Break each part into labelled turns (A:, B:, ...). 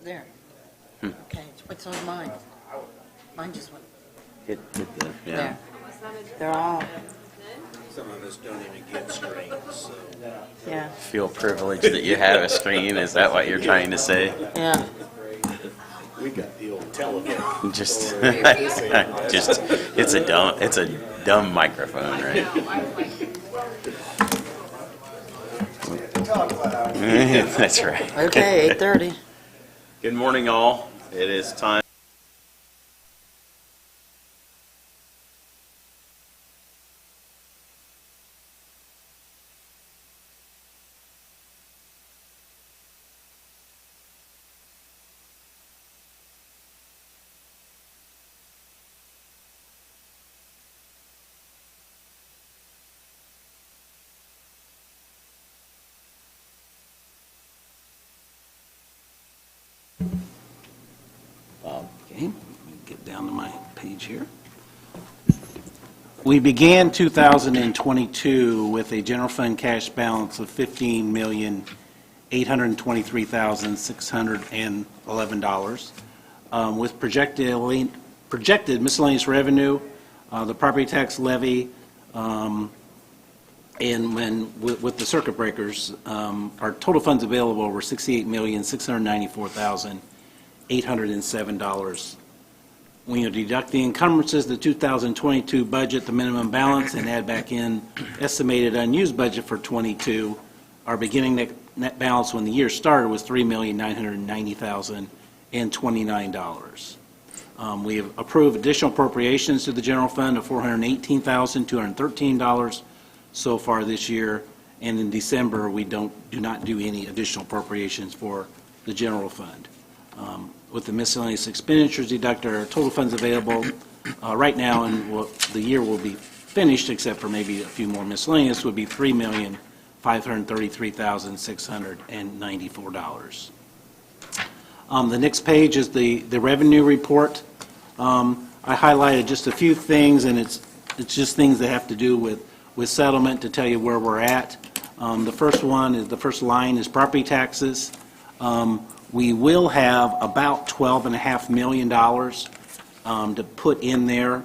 A: There. Okay, what's on mine? Mine just went
B: Hit the, yeah.
A: there. They're all,
C: Some of us don't even get screens, so.
A: yeah,
B: Feel privileged that you have a screen. Is that what you're trying to say?
A: yeah.
C: We got the old telephone.
B: Just, it's a dumb microphone, right? That's right.
A: Okay, 8:30.
B: Good morning, all. It is time.
D: Okay, let me get down to my page here. We began 2022 with a general fund cash balance of $15,823,611. With projected miscellaneous revenue, the property tax levy, and with the circuit breakers, our total funds available were $68,694,807. When you deduct the encumbrances, the 2022 budget, the minimum balance, and add back in estimated unused budget for 22, our beginning net balance when the year started was $3,990,029. We have approved additional appropriations to the general fund of $418,213 so far this year, and in December we do not do any additional appropriations for the general fund. With the miscellaneous expenditures deducted, our total funds available right now, and the year will be finished except for maybe a few more miscellaneous, would be $3,533,694. The next page is the revenue report. I highlighted just a few things, and it's just things that have to do with settlement to tell you where we're at. The first line is property taxes. We will have about $12.5 million to put in there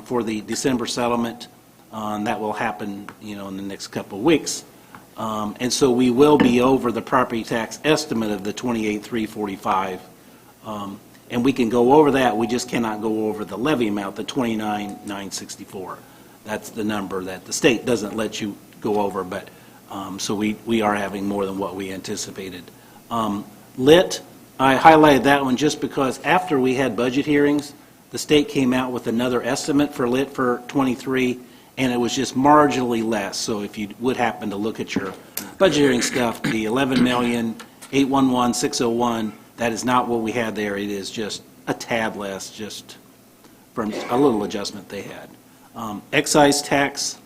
D: for the December settlement. That will happen, in the next couple of weeks. And so we will be over the property tax estimate of the $28,345. And we can go over that. We just cannot go over the levy amount, the $29,964. That's the number that the state doesn't let you go over, but so we are having more than what we anticipated. Lit, I highlighted that one just because after we had budget hearings, the state came out with another estimate for lit for 23, and it was just marginally less. So if you would happen to look at your budget hearing stuff, the $11,811,601, that is not what we had there. It is just a tad less, just from a little adjustment they had. Excise tax,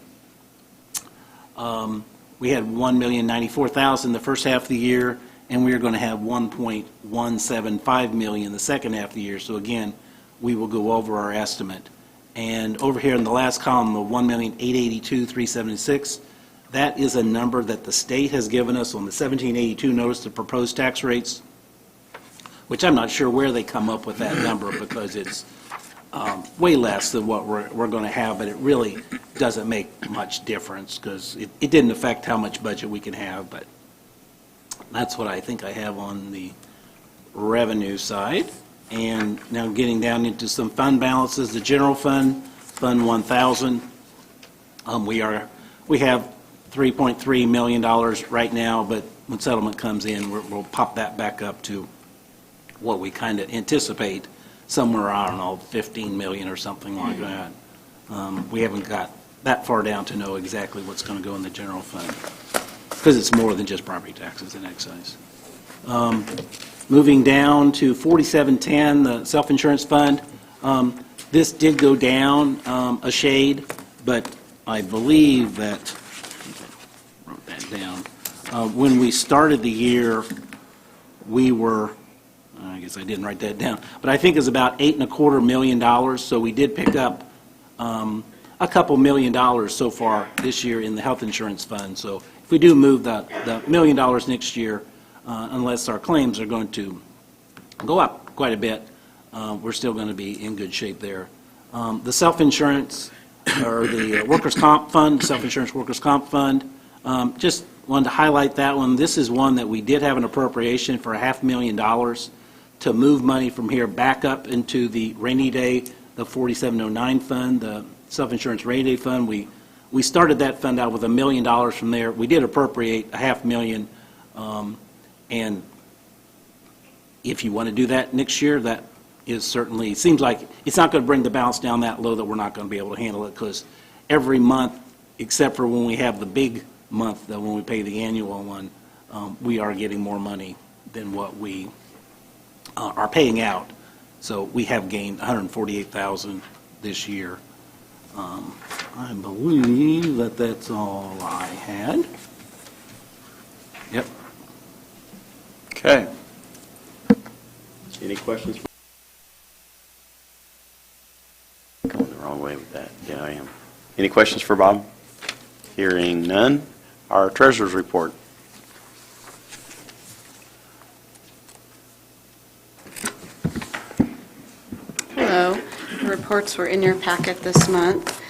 D: we had $1,094,000 the first half of the year, and we are going to have $1.175 million the second half of the year. So again, we will go over our estimate. And over here in the last column, the $1,882,376, that is a number that the state has given us on the 1782 notice of proposed tax rates, which I'm not sure where they come up with that number because it's way less than what we're going to have, but it really doesn't make much difference because it didn't affect how much budget we can have, but that's what I think I have on the revenue side. And now getting down into some fund balances, the general fund, Fund 1000, we have $3.3 million right now, but when settlement comes in, we'll pop that back up to what we kind of anticipate, somewhere, I don't know, 15 million or something like that. We haven't got that far down to know exactly what's going to go in the general fund because it's more than just property taxes and excise. Moving down to 4710, the self-insurance fund. This did go down a shade, but I believe that, I wrote that down, when we started the year, we were, I guess I didn't write that down, but I think it's about $8.25 million, so we did pick up a couple $1 million so far this year in the health insurance fund. So if we do move the $1 million next year, unless our claims are going to go up quite a bit, we're still going to be in good shape there. The self-insurance, or the workers' comp fund, self-insurance workers' comp fund, just wanted to highlight that one. This is one that we did have an appropriation for $500,000 to move money from here back up into the rainy day, the 4709 fund, the self-insurance rainy day fund. We started that fund out with $1 million from there. We did appropriate $500,000, and if you want to do that next year, that is certainly, seems like it's not going to bring the balance down that low that we're not going to be able to handle it, because every month, except for when we have the big month, when we pay the annual one, we are getting more money than what we are paying out. So we have gained $148,000 this year. I believe that that's all I had. Yep.
B: Okay. Any questions? Going the wrong way with that. Yeah, I am. Any questions for Bob? Hearing none. Our treasurer's report.
A: Hello. The reports were in your packet this month.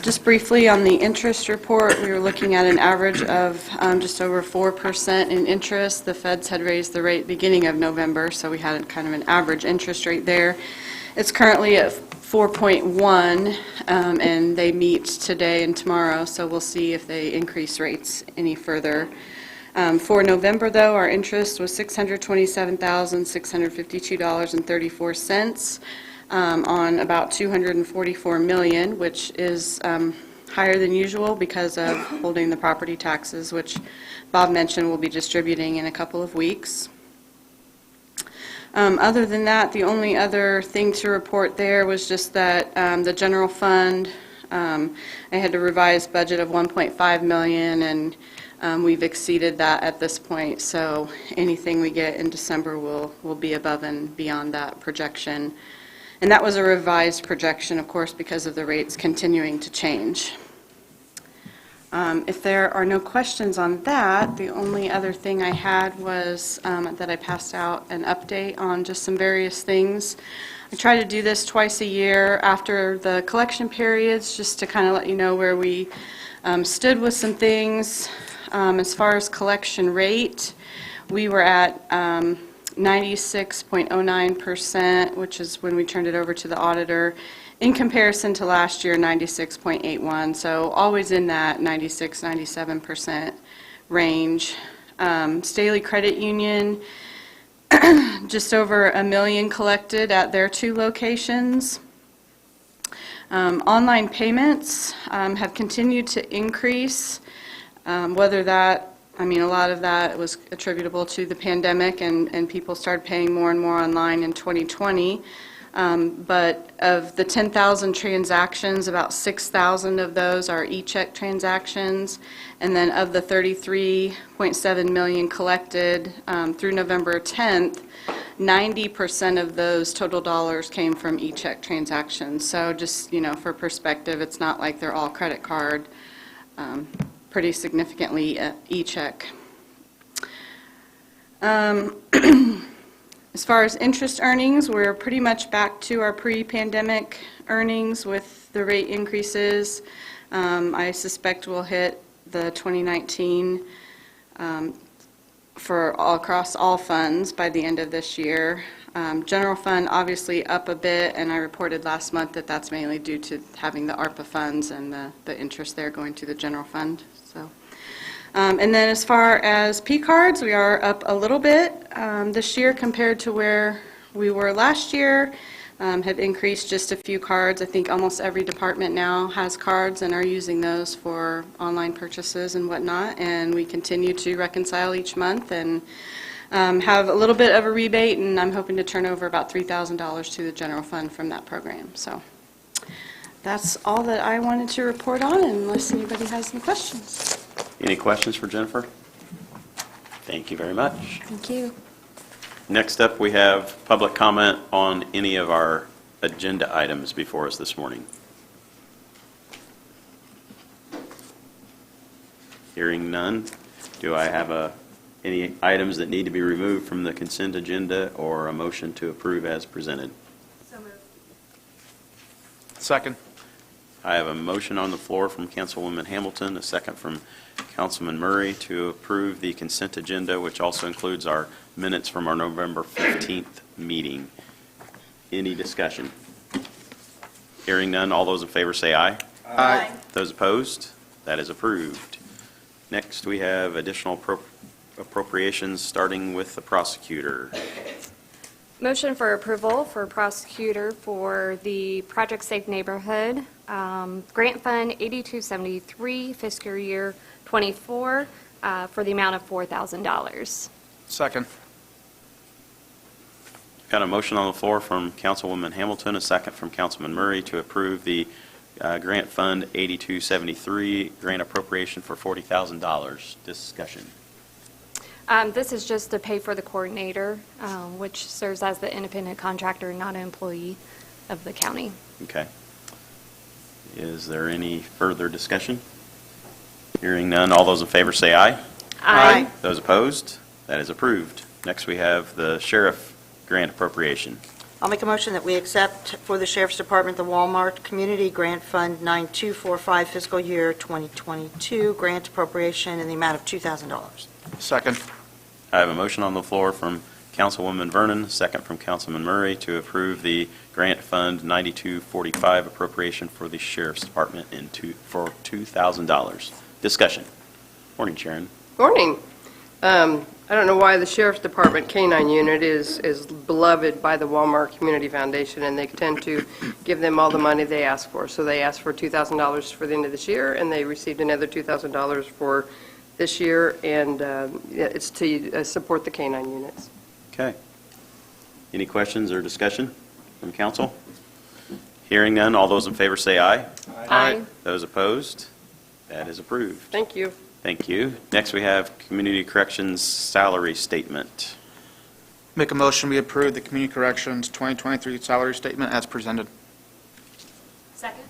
A: Just briefly on the interest report, we were looking at an average of just over 4% in interest. The feds had raised the rate beginning of November, so we had kind of an average interest rate there. It's currently at 4.1, and they meet today and tomorrow, so we'll see if they increase rates any further. For November, though, our interest was $627,652.34 on about $244 million, which is higher than usual because of holding the property taxes, which Bob mentioned we'll be distributing in a couple of weeks. Other than that, the only other thing to report there was just that the general fund, I had a revised budget of $1.5 million, and we've exceeded that at this point, so anything we get in December will be above and beyond that projection. And that was a revised projection, of course, because of the rates continuing to change. If there are no questions on that, the only other thing I had was that I passed out an update on just some various things. I try to do this twice a year after the collection periods, just to kind of let you know where we stood with some things. As far as collection rate, we were at 96.09%, which is when we turned it over to the auditor, in comparison to last year, 96.81. So always in that 96-97% range. Staley Credit Union, just over $1 million collected at their 2 locations. Online payments have continued to increase. Whether that, I mean, a lot of that was attributable to the pandemic, and people started paying more and more online in 2020. But of the 10,000 transactions, about 6,000 of those are e-check transactions. And then of the 33.7 million collected through November 10th, 90% of those total dollars came from e-check transactions. So just, you know, for perspective, it's not like they're all credit card. Pretty significantly e-check. As far as interest earnings, we're pretty much back to our pre-pandemic earnings with the rate increases. I suspect we'll hit the 2019 for across all funds by the end of this year. General fund obviously up a bit, and I reported last month that that's mainly due to having the ARPA funds and the interest there going to the general fund. So, and then as far as P cards, we are up a little bit this year compared to where we were last year. Have increased just a few cards. I think almost every department now has cards and are using those for online purchases and whatnot. And we continue to reconcile each month and have a little bit of a rebate, and I'm hoping to turn over about $3,000 to the general fund from that program. So that's all that I wanted to report on, unless anybody has any questions.
B: Any questions for Jennifer? Thank you very much.
A: Thank you.
B: Next up, we have public comment on any of our agenda items before us this morning. Hearing none, do I have a Any items that need to be removed from the consent agenda or a motion to approve as presented?
E: Second.
B: I have a motion on the floor from Councilwoman Hamilton, a second from Councilman Murray to approve the consent agenda, which also includes our minutes from our November 15th meeting. Any discussion? Hearing none, all those in favor say aye.
E: Aye.
B: Those opposed? That is approved. Next, we have additional appropriations, starting with the prosecutor.
F: Motion for approval for prosecutor for the Project Safe Neighborhood, Grant Fund 8273, fiscal year 24, for the amount of $4,000.
E: Second.
B: Got a motion on the floor from Councilwoman Hamilton, a second from Councilman Murray to approve the Grant Fund 8273 grant appropriation for $40,000. Discussion.
F: This is just to pay for the coordinator, which serves as the independent contractor, not an employee of the county.
B: Okay. Is there any further discussion? Hearing none, all those in favor say aye.
F: Aye.
B: Those opposed? That is approved. Next, we have the sheriff grant appropriation.
G: I'll make a motion that we accept for the Sheriff's Department the Walmart Community Grant Fund 9245 fiscal year 2022 grant appropriation in the amount of $2,000.
E: Second.
B: I have a motion on the floor from Councilwoman Vernon, second from Councilman Murray to approve the Grant Fund 9245 appropriation for the Sheriff's Department for $2,000. Discussion. Morning, Sharon.
H: Morning. I don't know why the Sheriff's Department K-9 unit is beloved by the Walmart Community Foundation, and they tend to give them all the money they ask for. So they asked for $2,000 for the end of this year, and they received another $2,000 for this year, and it's to support the K-9 units.
B: Okay. Any questions or discussion from council? Hearing none, all those in favor say aye.
F: Aye.
B: Those opposed? That is approved.
H: Thank you.
B: Thank you. Next, we have Community Corrections salary statement.
E: Make a motion we approve the Community Corrections 2023 salary statement as presented.
F: Second.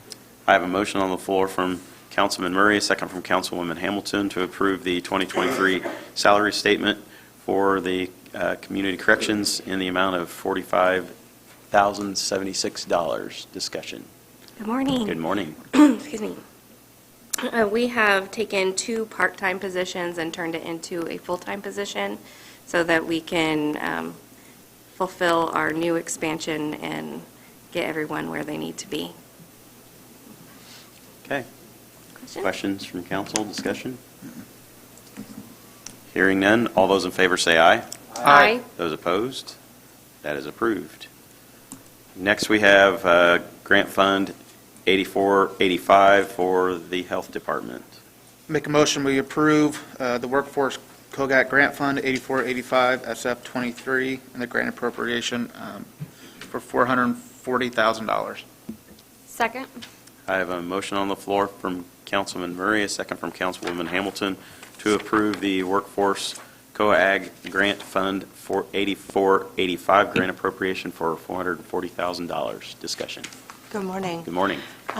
B: I have a motion on the floor from Councilman Murray, a second from Councilwoman Hamilton to approve the 2023 salary statement for the Community Corrections in the amount of $45,076. Discussion.
I: Good morning.
B: Good morning.
I: Excuse me. We have taken 2 part-time positions and turned it into a full-time position so that we can fulfill our new expansion and get everyone where they need to be.
B: Okay.
I: Question?
B: Questions from council? Discussion? Hearing none, all those in favor say aye.
F: Aye.
B: Those opposed? That is approved. Next, we have Grant Fund 8485 for the Health Department.
E: Make a motion we approve the Workforce COGAT Grant Fund 8485 SF23 and the grant appropriation for $440,000.
F: Second.
B: I have a motion on the floor from Councilman Murray, a second from Councilwoman Hamilton to approve the Workforce COAG Grant Fund for 8485 grant appropriation for $440,000. Discussion.
J: Good morning.
B: Good morning.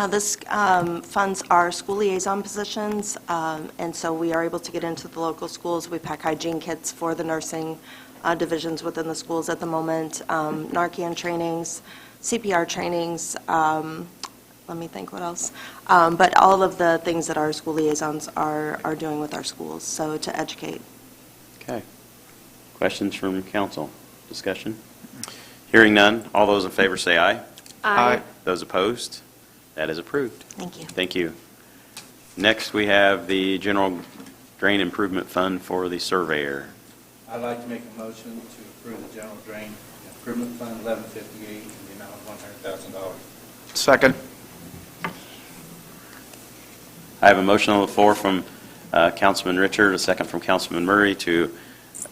J: This funds our school liaison positions, and so we are able to get into the local schools. We pack hygiene kits for the nursing divisions within the schools at the moment, Narcan trainings, CPR trainings, let me think what else, but all of the things that our school liaisons are doing with our schools, so to educate.
B: Okay. Questions from council? Discussion? Hearing none, all those in favor say aye.
E: Aye.
B: Those opposed? That is approved.
J: Thank you.
B: Thank you. Next, we have the General Drain Improvement Fund for the surveyor.
K: I'd like to make a motion to approve the General Drain Improvement Fund 1158 in the amount of $100,000.
E: Second.
B: I have a motion on the floor from Councilman Richard, a second from Councilman Murray to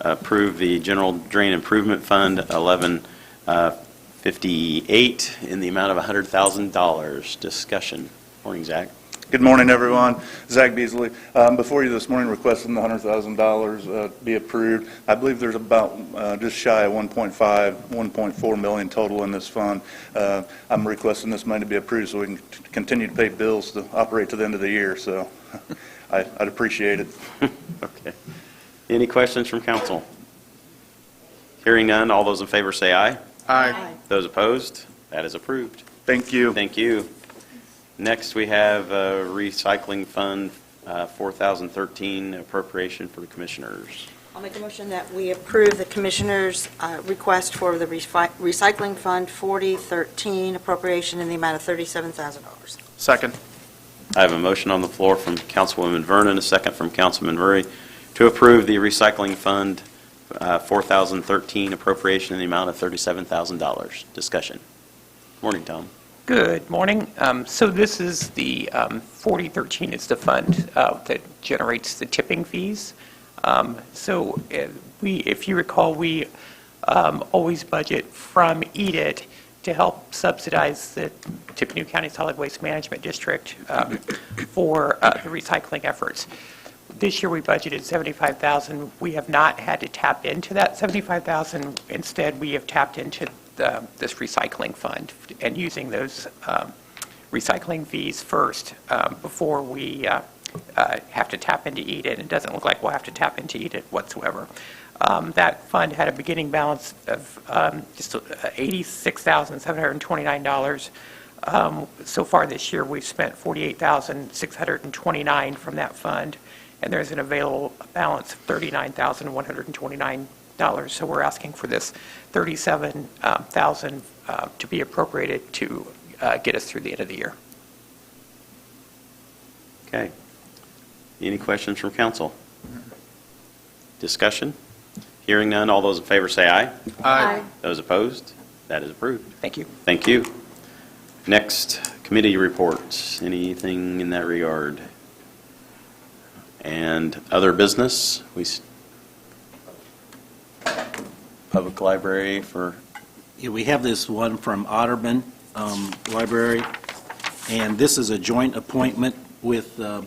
B: approve the General Drain Improvement Fund 1158 in the amount of $100,000. Discussion. Morning, Zach.
L: Good morning, everyone. Zach Beasley. Before you this morning requesting the $100,000 be approved. I believe there's about just shy of 1.4 million total in this fund. I'm requesting this money to be approved so we can continue to pay bills to operate to the end of the year. So I'd appreciate it.
B: Okay. Any questions from council? Hearing none, all those in favor say aye.
E: Aye.
B: Those opposed? That is approved.
L: Thank you.
B: Thank you. Next, we have Recycling Fund 4013 appropriation for the commissioners.
G: I'll make a motion that we approve the Commissioner's request for the Recycling Fund 4013 appropriation in the amount of $37,000.
E: Second.
B: I have a motion on the floor from Councilwoman Vernon, a second from Councilman Murray, to approve the Recycling Fund 4013 appropriation in the amount of $37,000. Discussion. Morning, Tom.
M: Good morning. So this is the 4013 is the fund that generates the tipping fees. So if you recall, we always budget from EDIT to help subsidize the Tippecanoe County Solid Waste Management District for the recycling efforts. This year we budgeted $75,000. We have not had to tap into that $75,000. Instead, we have tapped into this recycling fund and using those recycling fees first before we have to tap into EDIT. It doesn't look like we'll have to tap into EDIT whatsoever. That fund had a beginning balance of just $86,729. So far this year, we've spent $48,629 from that fund, and there's an available balance of $39,129. So we're asking for this $37,000 to be appropriated to get us through the end of the year.
B: Okay. Any questions from council? Discussion? Hearing none, all those in favor say aye.
E: Aye.
B: Those opposed? That is approved.
M: Thank you.
B: Thank you. Next, committee reports. Anything in that regard? And other business? Public library for...
D: Yeah, we have this one from Otterman Library, and this is a joint appointment with the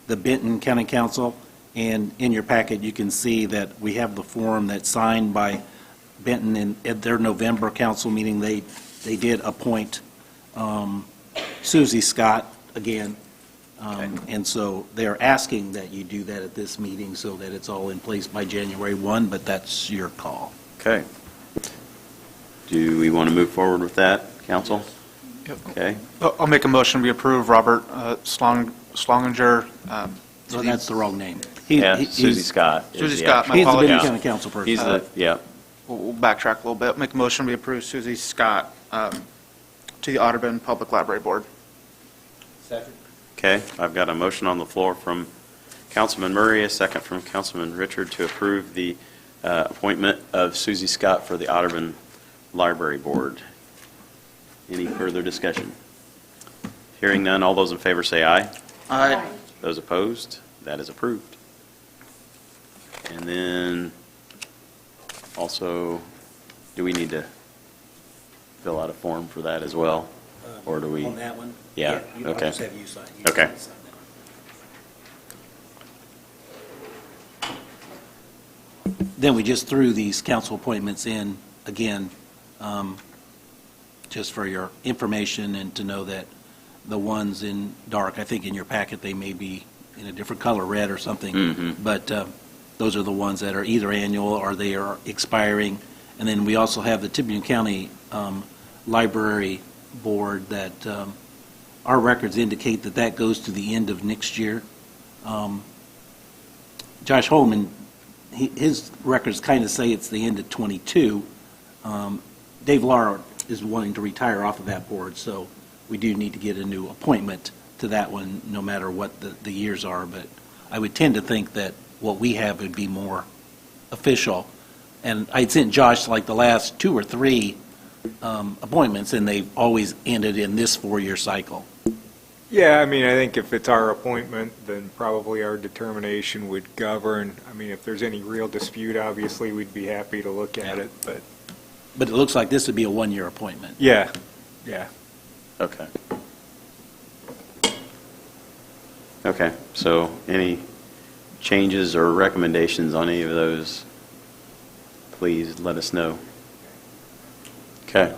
D: Benton County Council. And in your packet, you can see that we have the form that's signed by Benton at their November council meeting. They did appoint Susie Scott again. And so they're asking that you do that at this meeting so that it's all in place by January 1, but that's your call.
B: Okay. Do we want to move forward with that, council?
E: Yep.
B: Okay.
E: I'll make a motion, we approve Robert Slonginger.
D: So that's the wrong name.
B: Susie Scott.
E: Susie Scott, my
D: He's the Benton
E: apologies.
D: County Council person.
B: He's the, yeah.
E: We'll backtrack a little bit. Make a motion, we approve Susie Scott to the Audubon Public Library Board.
K: Second.
B: Okay, I've got a motion on the floor from Councilman Murray, a second from Councilman Richard to approve the appointment of Susie Scott for the Audubon Library Board. Any further discussion? Hearing none, all those in favor say aye.
E: Aye.
B: Those opposed, that is approved. And then also, do we need to fill out a form for that as well? Or do we?
D: On that one?
B: Yeah,
D: I'll
B: okay.
D: just have you sign. You
B: Okay.
D: can sign that. Then we just threw these council appointments in again, just for your information and to know that the ones in dark, I think in your packet, they may be in a different color, red or something.
B: Mm-hmm.
D: But those are the ones that are either annual or they are expiring. And then we also have the Tippecanoe County Library Board that our records indicate that that goes to the end of next year. Josh Holman, his records kind of say it's the end of '22. Dave Lara is wanting to retire off of that board, so we do need to get a new appointment to that one, no matter what the years are. But I would tend to think that what we have would be more official. And I'd sent Josh like the last 2 or 3 appointments, and they've always ended in this 4-year cycle.
N: Yeah, I mean, I think if it's our appointment, then probably our determination would govern. I mean, if there's any real dispute, obviously, we'd be happy to look at it, but...
D: But it looks like this would be a 1-year appointment.
N: Yeah.
B: Okay. Okay, so any changes or recommendations on any of those, please let us know. Okay.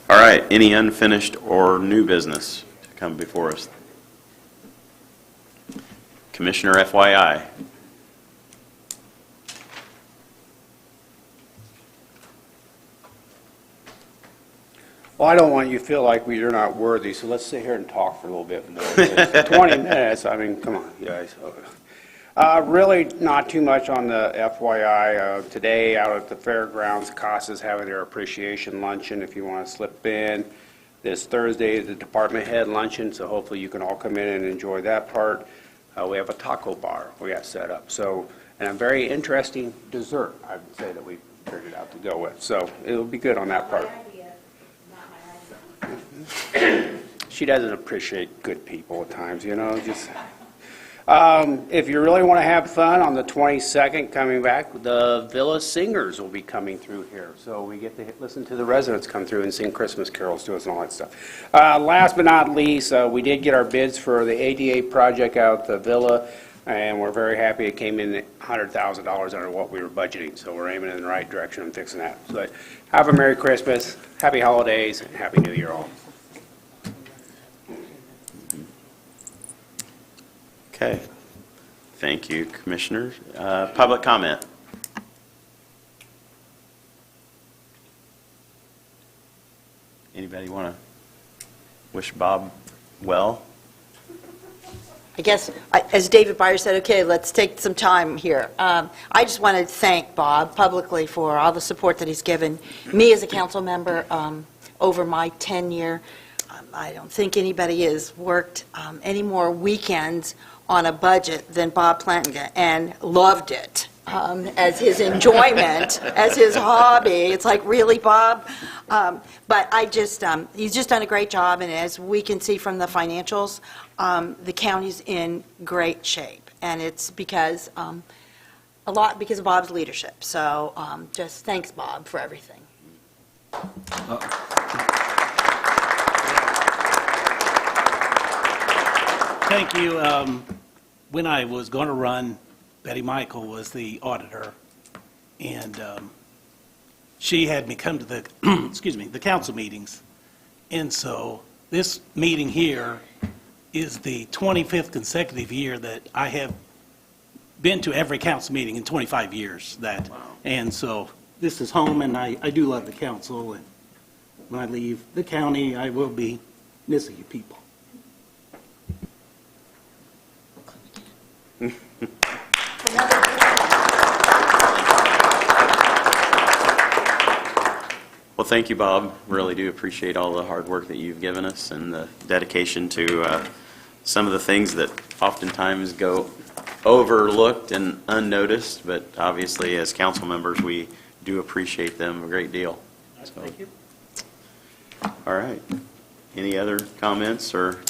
B: All right, any unfinished or new business to come before us? Commissioner FYI.
O: Well, I don't want you to feel like you're not worthy, so let's sit here and talk for a little bit more. 20 minutes, I mean, come on, you guys. Really not too much on the FYI. Today, out at the fairgrounds, CASA's having their appreciation luncheon if you want to slip in. This Thursday is the department head luncheon, so hopefully you can all come in and enjoy that part. We have a taco bar we got set up, so, and a very interesting dessert, I would say, that we figured out to go with. So it'll be good on that part. She doesn't appreciate good people at times, you know, just... if you really want to have fun, on the 22nd, coming back, the Villa Singers will be coming through here. So we get to listen to the residents come through and sing Christmas carols to us and all that stuff. Last but not least, we did get our bids for the ADA project out at the Villa, and we're very happy it came in at $100,000 under what we were budgeting. So we're aiming in the right direction and fixing that. So have a Merry Christmas, Happy Holidays, and Happy New Year all.
B: Okay. Thank you, Commissioners. Public comment. Anybody want to wish Bob well?
G: I guess, as David Byer said, okay, let's take some time here. I just want to thank Bob publicly for all the support that he's given me as a council member over my tenure. I don't think anybody has worked any more weekends on a budget than Bob Plantinga, and loved it as his enjoyment, as his hobby. It's like, really, Bob? But I just, he's just done a great job, and as we can see from the financials, the county's in great shape, and it's because, a lot because of Bob's leadership. So just thanks, Bob, for everything.
D: Thank you. When I was going to run, Betty Michael was the auditor, and she had me come to the, excuse me, the council meetings. And so this meeting here is the 25th consecutive year that I have been to every council meeting in 25 years. That, and so this is home, and I do love the council. And when I leave the county, I will be missing you people.
B: Well, thank you, Bob. Really do appreciate all the hard work that you've given us and the dedication to some of the things that oftentimes go overlooked and unnoticed, but obviously as council members we do appreciate them a great deal. So, thank you. All right. Any other comments, or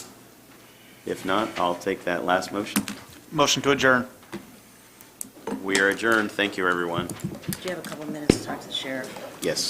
B: if not, I'll take that last motion.
E: Motion to adjourn.
B: We are adjourned. Thank you, everyone.
G: Do you have a couple minutes to talk to the sheriff?
B: Yes.